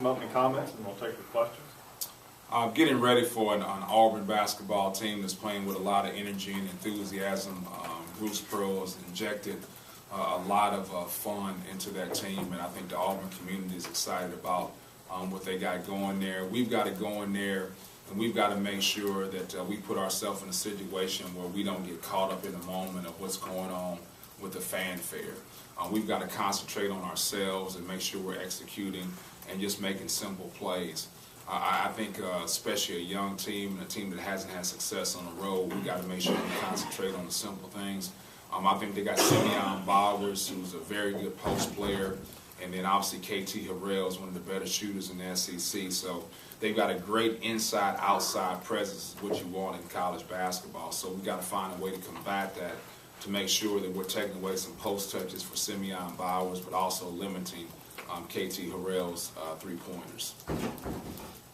Opening comments, and we'll take your questions. Getting ready for an Auburn basketball team that's playing with a lot of energy and enthusiasm. Bruce Pearl has injected a lot of fun into that team, and I think the Auburn community is excited about what they got going there. We've got to go in there, and we've got to make sure that we put ourselves in a situation where we don't get caught up in the moment of what's going on with the fanfare. We've got to concentrate on ourselves and make sure we're executing and just making simple plays. I think especially a young team and a team that hasn't had success on the road, we've got to make sure we concentrate on the simple things. I think they got Simeon Bowers, who's a very good post player, and then obviously KT Harrell is one of the better shooters in the SEC. So they've got a great inside-outside presence, which you want in college basketball. So we've got to find a way to combat that, to make sure that we're taking away some post touches for Simeon Bowers, but also limiting KT Harrell's three-pointers.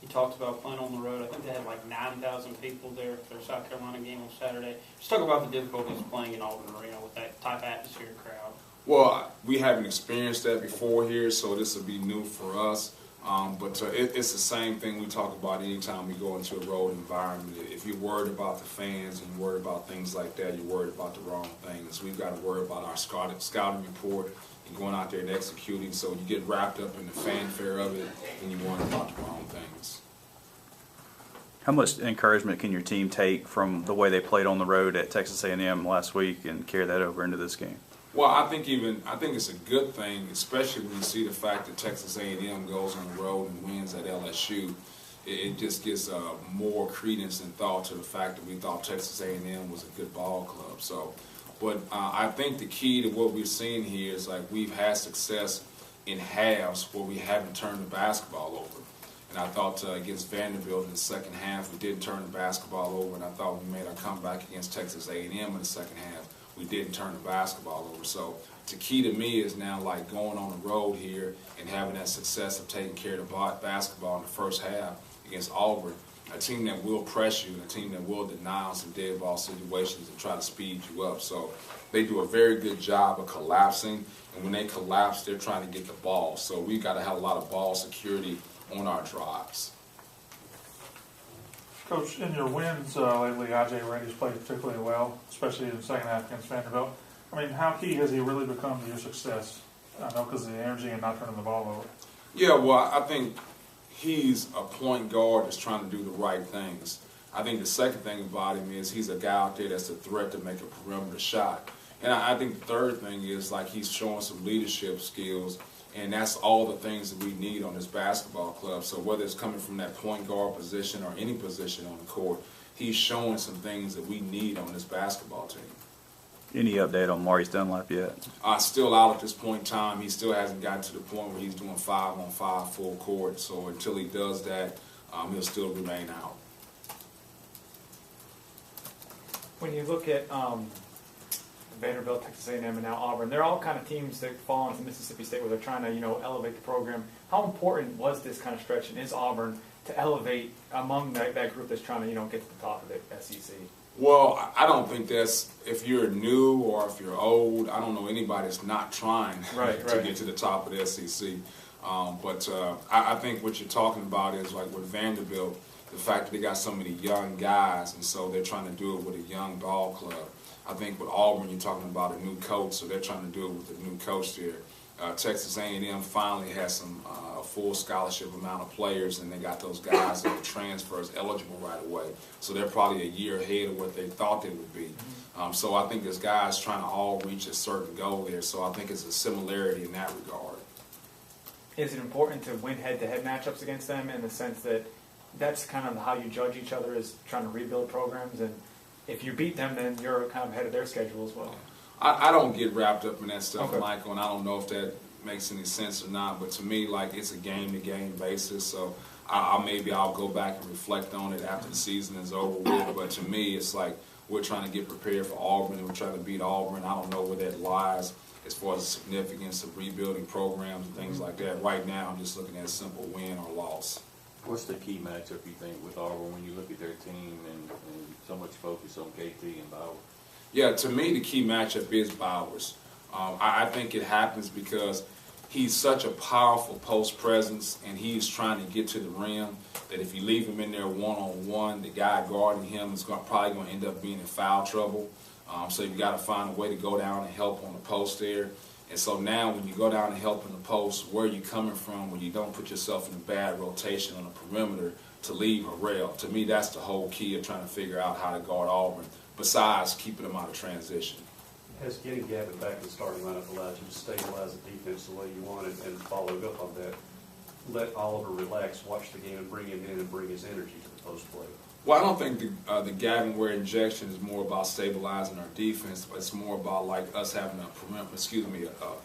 You talked about playing on the road. I think they had like 9,000 people there for their South Carolina game on Saturday. Just talk about the difficulties playing in Auburn Arena with that type of atmosphere crowd. Well, we haven't experienced that before here, so this will be new for us. But it's the same thing we talk about anytime we go into a road environment. If you're worried about the fans and you're worried about things like that, you're worried about the wrong things. We've got to worry about our scouting report and going out there and executing. So you get wrapped up in the fanfare of it and you worry about the wrong things. How much encouragement can your team take from the way they played on the road at Texas A&M last week and carry that over into this game? Well, I think it's a good thing, especially when you see the fact that Texas A&M goes on the road and wins at LSU. It just gives more credence and thought to the fact that we thought Texas A&M was a good ball club. So, but I think the key to what we're seeing here is like we've had success in halves where we haven't turned the basketball over. And I thought against Vanderbilt in the second half we didn't turn the basketball over, and I thought we made our comeback against Texas A&M in the second half. We didn't turn the basketball over. So the key to me is now like going on the road here and having that success of taking care of the basketball in the first half against Auburn, a team that will press you and a team that will deny on some dead ball situations and try to speed you up. So they do a very good job of collapsing, and when they collapse, they're trying to get the ball. So we've got to have a lot of ball security on our drives. Coach, in your wins lately, I.J. Randy's played particularly well, especially in the second half against Vanderbilt. I mean, how key has he really become to your success? I know because of the energy and not turning the ball over. Yeah, well, I think he's a point guard that's trying to do the right things. I think the second thing about him is he's a guy out there that's a threat to make a perimeter shot. And I think the third thing is like he's showing some leadership skills. And that's all the things that we need on this basketball club. So whether it's coming from that point guard position or any position on the court, he's showing some things that we need on this basketball team. Any update on Maurice Dunlap yet? Still out at this point in time. He still hasn't gotten to the point where he's doing 5-on-5 full court. So until he does that, he'll still remain out. When you look at Vanderbilt, Texas A&M, and now Auburn, they're all kind of teams that fall into Mississippi State where they're trying to, elevate the program. How important was this kind of stretch, and is Auburn to elevate among that group that's trying to, get to the top of the SEC? Well, I don't think that's, if you're new or if you're old, I don't know anybody that's not trying to get to the top of the SEC. But I think what you're talking about is like with Vanderbilt, the fact that they got so many young guys, and so they're trying to do it with a young ball club. I think with Auburn, you're talking about a new coach, so they're trying to do it with a new coach there. Texas A&M finally has a full scholarship amount of players, and they got those guys that are transfers eligible right away. So they're probably a year ahead of what they thought they would be. So I think there's guys trying to all reach a certain goal there. So I think it's a similarity in that regard. Is it important to win head-to-head matchups against them in the sense that that's kind of how you judge each other, is trying to rebuild programs, and if you beat them, then you're kind of ahead of their schedule as well? I don't get wrapped up in that stuff, okay, Michael, and I don't know if that makes any sense or not, but to me, like, it's a game-to-game basis, so maybe I'll go back and reflect on it after the season is over with, but to me, it's like we're trying to get prepared for Auburn, and we're trying to beat Auburn. I don't know where that lies as far as the significance of rebuilding programs and things like that. Right now, I'm just looking at a simple win or loss. What's the key matchup, you think, with Auburn when you look at their team and so much focus on KT and Bauer? Yeah, to me, the key matchup is Bowers. I think it happens because he's such a powerful post presence, and he's trying to get to the rim that if you leave him in there one-on-one, the guy guarding him is probably going to end up being in foul trouble. So you've got to find a way to go down and help on the post there. And so now when you go down and help in the post, where are you coming from when you don't put yourself in a bad rotation on the perimeter to leave a rail? To me, that's the whole key of trying to figure out how to guard Auburn, besides keeping them out of transition. Has getting Gavin back in the starting lineup allowed you to stabilize the defense the way you wanted and followed up on that? Let Oliver relax, watch the game, and bring him in and bring his energy to the post play. Well, I don't think the Gavin Ware injection is more about stabilizing our defense, but it's more about like us having a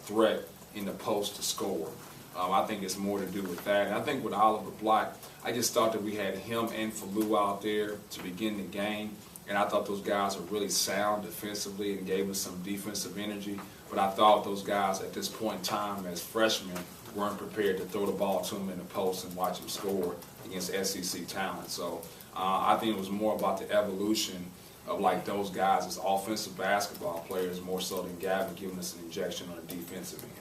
threat in the post to score. I think it's more to do with that. And I think with Oliver Black, I just thought that we had him and Falou out there to begin the game, and I thought those guys were really sound defensively and gave us some defensive energy. But I thought those guys at this point in time as freshmen weren't prepared to throw the ball to him in the post and watch him score against SEC talent. So I think it was more about the evolution of like those guys as offensive basketball players more so than Gavin giving us an injection on the defensive end.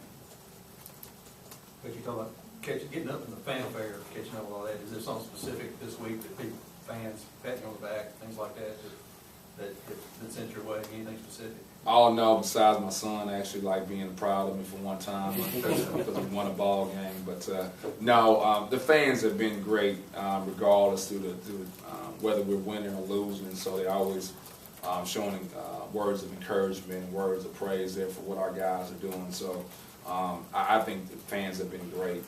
But you're talking about getting up in the fanfare, catching up with all that. Is there something specific this week that people, fans, patting you on the back, things like that sent your way? Anything specific? Oh no, besides my son actually like being proud of me for one time because we won a ball game. But no, the fans have been great regardless through whether we're winning or losing. So they're always showing words of encouragement and words of praise there for what our guys are doing. So I think the fans have been great.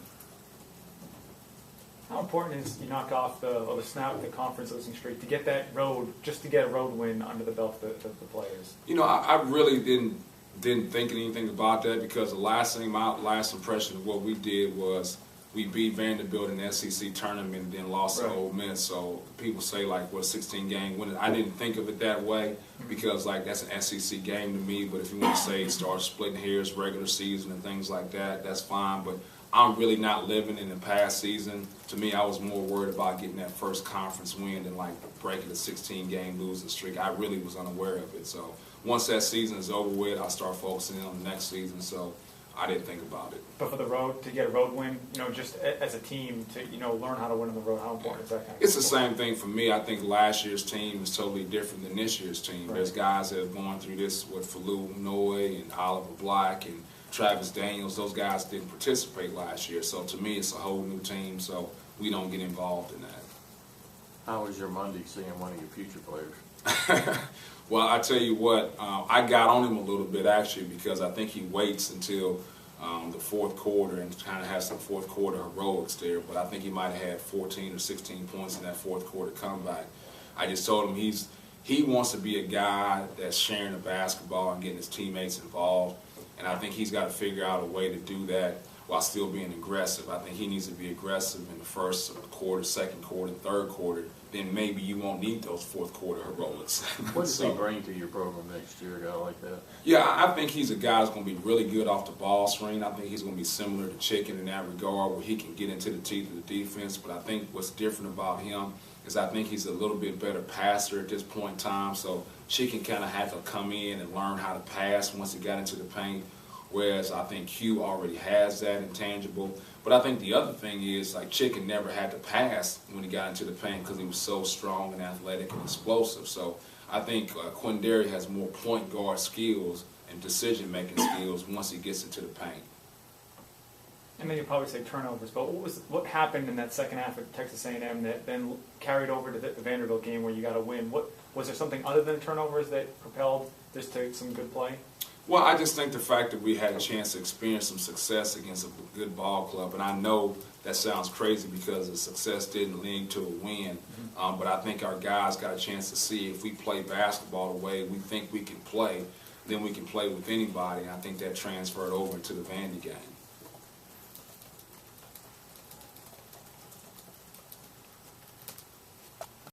How important is you knock off the snap the conference losing streak to get that road, just to get a road win under the belt of the players? You know, I really didn't think anything about that because my last impression of what we did was we beat Vanderbilt in the SEC tournament and then lost to Ole Miss. So people say like, what, 16-game win? I didn't think of it that way because like that's an SEC game to me. But if you want to say start splitting hairs, regular season and things like that, that's fine. But I'm really not living in the past season. To me, I was more worried about getting that first conference win than like breaking a 16-game losing streak. I really was unaware of it. So once that season is over with, I start focusing on the next season. So I didn't think about it. But for the road, to get a road win, just as a team to, learn how to win on the road, how important is that kind of It's the same thing for me. I think last year's team is totally different than this year's team. Right. There's guys that have gone through this with Falou Noy and Oliver Black and Travis Daniels. Those guys didn't participate last year. So to me, it's a whole new team, so we don't get involved in that. How was your Monday seeing one of your future players? Well, I tell you what, I got on him a little bit actually because I think he waits until the fourth quarter and kind of has some fourth quarter heroics there. But I think he might have had 14 or 16 points in that fourth quarter comeback. I just told him he wants to be a guy that's sharing the basketball and getting his teammates involved. And I think he's got to figure out a way to do that while still being aggressive. I think he needs to be aggressive in the first quarter, second quarter, third quarter. Then maybe you won't need those fourth quarter heroics. What does he bring to your program next year, a guy like that? Yeah, I think he's a guy that's going to be really good off the ball screen. I think he's going to be similar to Chicken in that regard where he can get into the teeth of the defense. But I think what's different about him is I think he's a little bit better passer at this point in time. So Chicken kind of had to come in and learn how to pass once he got into the paint. Whereas I think Hugh already has that intangible. But I think the other thing is, like, Chicken never had to pass when he got into the paint because he was so strong and athletic and explosive. So I think Quindary has more point guard skills and decision-making skills once he gets into the paint. And then you'll probably say turnovers, but what happened in that second half of Texas A&M that then carried over to the Vanderbilt game where you got to win? Was there something other than turnovers that propelled this to some good play? Well, I just think the fact that we had a chance to experience some success against a good ball club, and I know that sounds crazy because the success didn't lead to a win, but I think our guys got a chance to see if we play basketball the way we think we can play, then we can play with anybody, and I think that transferred over into the Vandy game.